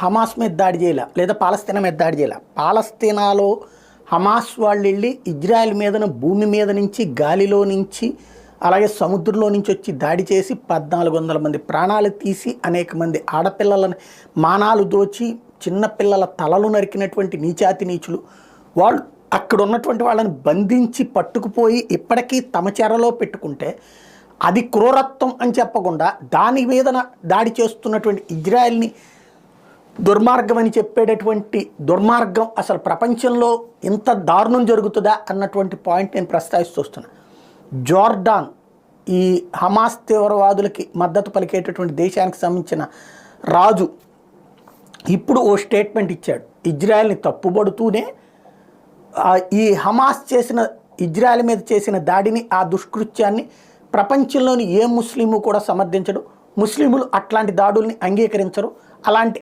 Hamas మీద దాడి చేయలే, లేదా పాలస్తీనా మీద దాడి చేయలే. పాలస్తీనాలో హమాస్ వాళ్ళు వెళ్ళి ఇజ్రాయెల్ మీదన భూమి మీద నుంచి, గాలిలో నుంచి, అలాగే సముద్రంలో నుంచి వచ్చి దాడి చేసి 1400 మంది ప్రాణాలు తీసి, అనేక మంది ఆడపిల్లలని మానాలు దోచి, చిన్నపిల్లల తలలు నరికినటువంటి నీచాతి నీచులు వాళ్ళు. అక్కడ ఉన్నటువంటి వాళ్ళని బంధించి పట్టుకుపోయి ఇప్పటికీ తమ చెరలో పెట్టుకుంటే అది క్రూరత్వం అని చెప్పకుండా దాని మీద దాడి చేస్తున్నటువంటి ఇజ్రాయెల్ని దుర్మార్గం అని చెప్పేటటువంటి దుర్మార్గం అసలు ప్రపంచంలో ఇంత దారుణం జరుగుతుందా అన్నటువంటి పాయింట్ నేను ప్రస్తావిస్తూస్తున్నా. జోర్డాన్ ఈ హమాస్ తీవ్రవాదులకి మద్దతు పలికేటటువంటి దేశానికి సంబంధించిన రాజు ఇప్పుడు ఓ స్టేట్మెంట్ ఇచ్చాడు. ఇజ్రాయెల్ని తప్పుబడుతూనే ఈ హమాస్ చేసిన, ఇజ్రాయెల్ మీద చేసిన దాడిని, ఆ దుష్కృత్యాన్ని ప్రపంచంలోని ఏ ముస్లిము కూడా సమర్థించడు. ముస్లిములు అట్లాంటి దాడుల్ని అంగీకరించరు. అలాంటి